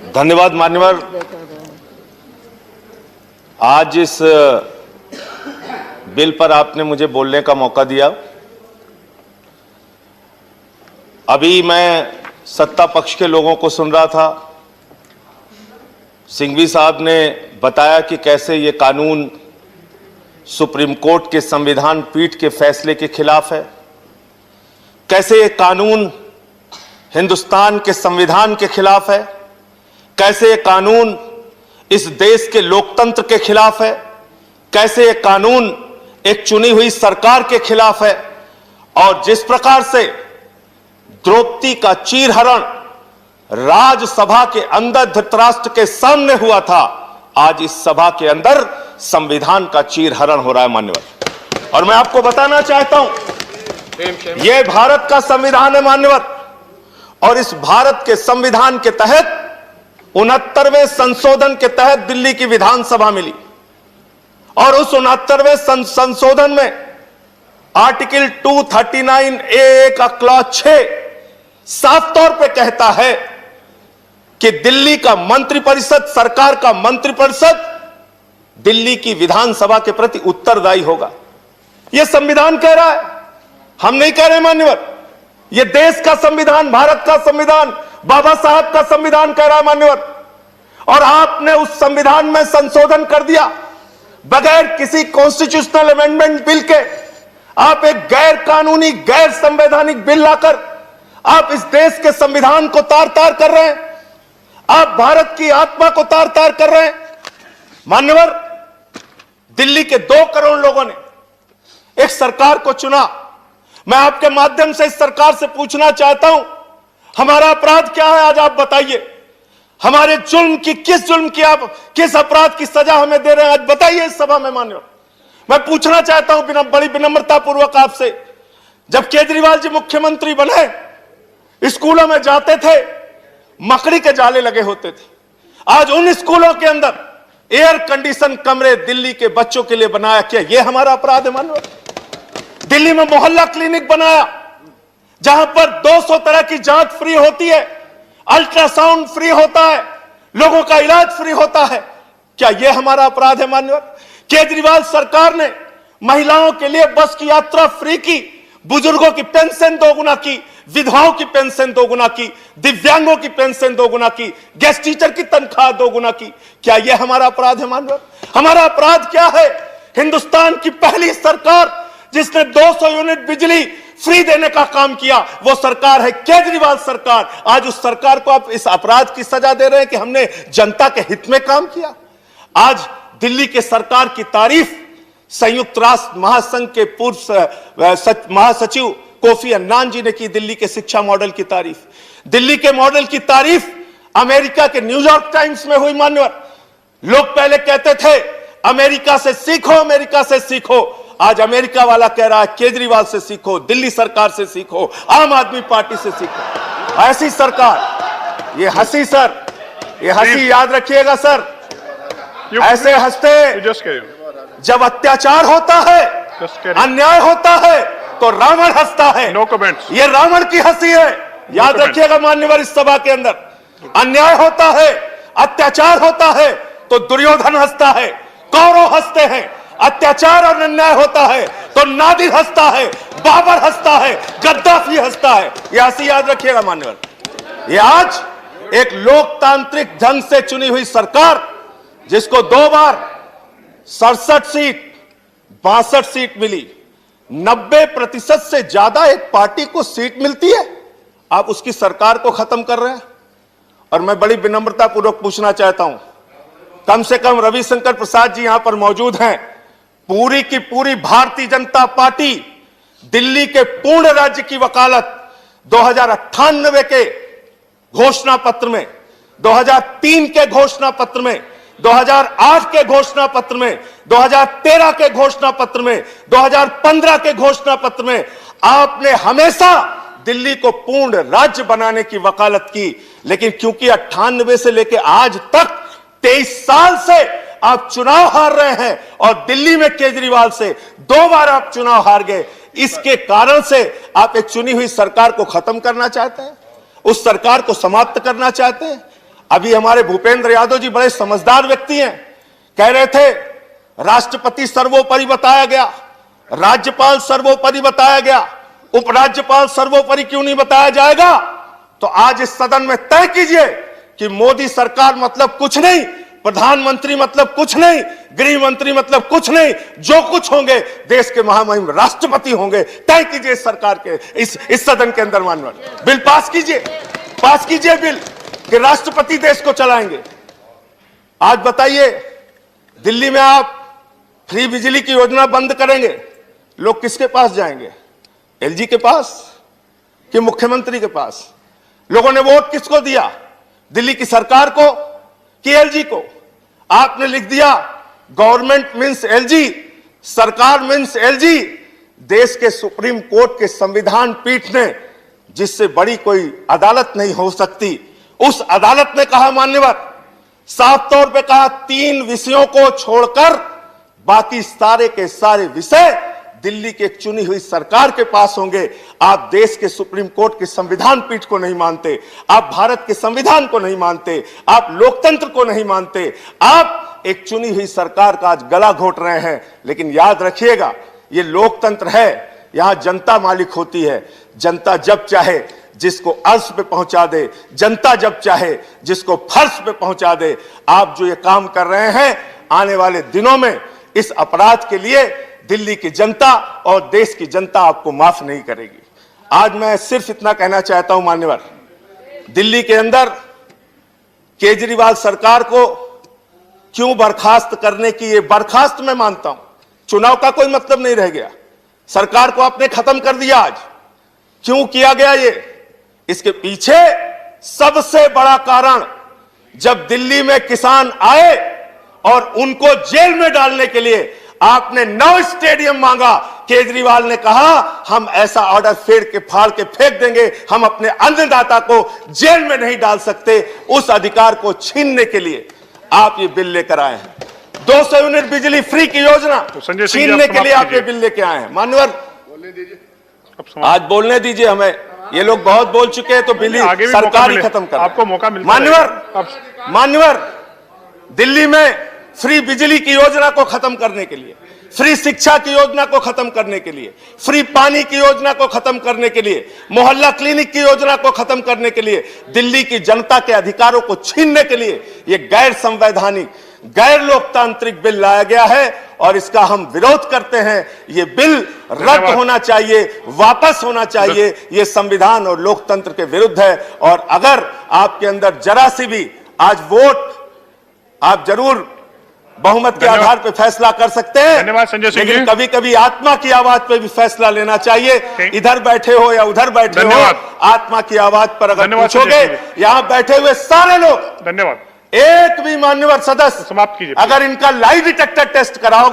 धन्यवाद मान्यवर। आज इस बिल पर आपने मुझे बोलने का मौका दिया। अभी मैं सत्ता पक्ष के लोगों को सुन रहा था। सिंघवी साहब ने बताया कि कैसे ये कानून सुप्रीम कोर्ट के संविधान पीठ के फैसले के खिलाफ है, कैसे ये कानून हिंदुस्तान के संविधान के खिलाफ है, कैसे ये कानून इस देश के लोकतंत्र के खिलाफ है, कैसे ये कानून एक चुनी हुई सरकार के खिलाफ है। और जिस प्रकार से द्रौपदी का चीरहरण राज्यसभा के अंदर धृतराष्ट्र के सामने हुआ था, आज इस सभा के अंदर संविधान का चीरहरण हो रहा है मान्यवर। और मैं आपको बताना चाहता हूं, यह भारत का संविधान है मान्यवर, और इस भारत के संविधान के तहत 69वें संशोधन के तहत दिल्ली की विधानसभा मिली। और उस 69वें संशोधन में आर्टिकल 239A का क्लॉज 6 साफ तौर पे कहता है कि दिल्ली का मंत्रिपरिषद, सरकार का मंत्रिपरिषद दिल्ली की विधानसभा के प्रति उत्तरदायी होगा। यह संविधान कह रहा है, हम नहीं कह रहे मान्यवर। यह देश का संविधान, भारत का संविधान, बाबा साहब का संविधान कह रहा है मान्यवर। और आपने उस संविधान में संशोधन कर दिया बगैर किसी कॉन्स्टिट्यूशनल अमेंडमेंट बिल के। आप एक गैर कानूनी, गैर संवैधानिक बिल लाकर आप इस देश के संविधान को तार तार कर रहे हैं। आप भारत की आत्मा को तार तार कर रहे हैं मान्यवर। दिल्ली के 2 करोड़ लोगों ने एक सरकार को चुना। मैं आपके माध्यम से इस सरकार से पूछना चाहता हूं, हमारा अपराध क्या है? आज आप बताइए। हमारे जुल्म की, किस जुल्म की आप, किस अपराध की सजा हमें दे रहे हैं? आज बताइए इस सभा में मान्यवर। मैं पूछना चाहता हूं बड़ी विनम्रता पूर्वक आपसे, जब केजरीवाल जी मुख्यमंत्री बने, स्कूलों में जाते थे, मकड़ी के जाले लगे होते थे। आज उन स्कूलों के अंदर एयर कंडीशन कमरे दिल्ली के बच्चों के लिए बनाया। क्या यह हमारा अपराध है मान्यवर? दिल्ली में मोहल्ला क्लिनिक बनाया जहां पर 200 तरह की जांच फ्री होती है, अल्ट्रासाउंड फ्री होता है, लोगों का इलाज फ्री होता है। क्या यह हमारा अपराध है मान्यवर? केजरीवाल सरकार ने महिलाओं के लिए बस की यात्रा फ्री की, बुजुर्गों की पेंशन 2 गुना की, विधवाओं की पेंशन 2 गुना की, दिव्यांगों की पेंशन 2 गुना की, गेस्ट टीचर की तनख्वाह 2 गुना की। क्या यह हमारा अपराध है मान्यवर? हमारा अपराध क्या है? हिंदुस्तान की पहली सरकार जिसने 200 यूनिट बिजली फ्री देने का काम किया, वो सरकार है केजरीवाल सरकार। आज उस सरकार को आप इस अपराध की सजा दे रहे हैं कि हमने जनता के हित में काम किया। आज दिल्ली के सरकार की तारीफ संयुक्त राष्ट्र महासंघ के पूर्व महासचिव कोफी अन्नान जी ने की। दिल्ली के शिक्षा मॉडल की तारीफ, दिल्ली के मॉडल की तारीफ अमेरिका के न्यूयॉर्क टाइम्स में हुई मान्यवर। लोग पहले कहते थे अमेरिका से सीखो, अमेरिका से सीखो। आज अमेरिका वाला कह रहा है केजरीवाल से सीखो, दिल्ली सरकार से सीखो, आम आदमी पार्टी से सीखो। ऐसी सरकार, ये हंसी सर, ये हंसी याद रखिएगा सर, ऐसे हंसते जब अत्याचार होता है, अन्याय होता है, तो रावण हंसता है। No comments. ये रावण की हंसी है, याद रखिएगा मान्यवर। इस सभा के अंदर अन्याय होता है, अत्याचार होता है, तो दुर्योधन हंसता है, कौरव हंसते हैं। अत्याचार और अन्याय होता है तो नादिर हंसता है, बाबर हंसता है, गद्दाफी हंसता है। यह हंसी याद रखिएगा मान्यवर। ये आज एक लोकतांत्रिक ढंग से चुनी हुई सरकार, जिसको 2 बार 67 सीट 62 सीट मिली, 90% से ज्यादा एक पार्टी को सीट मिलती है, आप उसकी सरकार को खत्म कर रहे हैं। और मैं बड़ी विनम्रता पूर्वक पूछना चाहता हूं, कम से कम रविशंकर प्रसाद जी यहां पर मौजूद हैं। पूरी की पूरी भारतीय जनता पार्टी दिल्ली के पूर्ण राज्य की वकालत 2098 के घोषणा पत्र में, 2003 के घोषणा पत्र में, 2008 के घोषणा पत्र में, 2013 के घोषणा पत्र में, 2015 के घोषणा पत्र में आपने हमेशा दिल्ली को पूर्ण राज्य बनाने की वकालत की। लेकिन क्योंकि 98 से लेकर आज तक 23 साल से आप चुनाव हार रहे हैं और दिल्ली में केजरीवाल से 2 बार आप चुनाव हार गए, इसके कारण से आप एक चुनी हुई सरकार को खत्म करना चाहते हैं, उस सरकार को समाप्त करना चाहते हैं। अभी हमारे भूपेंद्र यादव जी बड़े समझदार व्यक्ति हैं, कह रहे थे राष्ट्रपति सर्वोपरि बताया गया, राज्यपाल सर्वोपरि बताया गया, उपराज्यपाल सर्वोपरि क्यों नहीं बताया जाएगा? तो आज इस सदन में तय कीजिए कि मोदी सरकार मतलब कुछ नहीं, प्रधानमंत्री मतलब कुछ नहीं, गृह मंत्री मतलब कुछ नहीं, जो कुछ होंगे देश के महामहिम राष्ट्रपति होंगे। तय कीजिए इस सरकार के इस सदन के अंदर माननीय बिल पास कीजिए बिल कि राष्ट्रपति देश को चलाएंगे। आज बताइए, दिल्ली में आप फ्री बिजली की योजना बंद करेंगे, लोग किसके पास जाएंगे? एलजी के पास कि मुख्यमंत्री के पास? लोगों ने वोट किसको दिया, दिल्ली की सरकार को कि एलजी को? आपने लिख दिया गवर्नमेंट मींस एलजी, सरकार मींस एलजी। देश के सुप्रीम कोर्ट के संविधान पीठ ने, जिससे बड़ी कोई अदालत नहीं हो सकती, उस अदालत ने कहा, मान्यवर साफ तौर पे कहा, 3 विषयों को छोड़कर बाकी सारे के सारे विषय दिल्ली की एक चुनी हुई सरकार के पास होंगे। आप देश के सुप्रीम कोर्ट के संविधान पीठ को नहीं मानते, आप भारत के संविधान को नहीं मानते, आप लोकतंत्र को नहीं मानते, आप एक चुनी हुई सरकार का आज गला घोट रहे हैं। लेकिन याद रखिएगा, ये लोकतंत्र है, यहां जनता मालिक होती है। जनता जब चाहे जिसको अर्श पे पहुंचा दे, जनता जब चाहे जिसको फर्श पे पहुंचा दे। आप जो ये काम कर रहे हैं, आने वाले दिनों में इस अपराध के लिए दिल्ली की जनता और देश की जनता आपको माफ नहीं करेगी। आज मैं सिर्फ इतना कहना चाहता हूं मान्यवर, दिल्ली के अंदर केजरीवाल सरकार को क्यों बर्खास्त करने की, ये बर्खास्त मैं मानता हूं, चुनाव का कोई मतलब नहीं रह गया, सरकार को आपने खत्म कर दिया। आज क्यों किया गया ये? इसके पीछे सबसे बड़ा कारण, जब दिल्ली में किसान आए और उनको जेल में डालने के लिए आपने 9 स्टेडियम मांगा, केजरीवाल ने कहा हम ऐसा ऑर्डर फाड़ के फेंक देंगे, हम अपने अन्नदाता को जेल में नहीं डाल सकते। उस अधिकार को छीनने के लिए आप ये बिल लेकर आए हैं। 200 यूनिट बिजली फ्री की योजना तो छीनने के लिए आप ये बिल लेके आए हैं। मान्यवर आज बोलने दीजिए हमें, ये लोग बहुत बोल चुके हैं, तो बिल सरकार ही खत्म कर। आपको मौका मिलता है। मान्यवर दिल्ली में फ्री बिजली की योजना को खत्म करने के लिए, फ्री शिक्षा की योजना को खत्म करने के लिए, फ्री पानी की योजना को खत्म करने के लिए, मोहल्ला क्लिनिक की योजना को खत्म करने के लिए, दिल्ली की जनता के अधिकारों को छीनने के लिए यह गैर संवैधानिक, गैर लोकतांत्रिक बिल लाया गया है और इसका हम विरोध करते हैं। यह बिल रद्द होना चाहिए, वापस होना चाहिए। यह संविधान और लोकतंत्र के विरुद्ध है। और अगर आपके अंदर जरा सी भी आज वोट, आप जरूर बहुमत के आधार पर फैसला कर सकते हैं, धन्यवाद संजय सिंह जी। लेकिन कभी कभी आत्मा की आवाज पर भी फैसला लेना चाहिए। इधर बैठे हो या उधर बैठे हो, आत्मा की आवाज पर अगर पूछोगे, यहां बैठे हुए सारे लोग, धन्यवाद, एक भी मान्यवर सदस्य समाप्त कीजिए, अगर इनका लाई डिटेक्टर टेस्ट कराओगे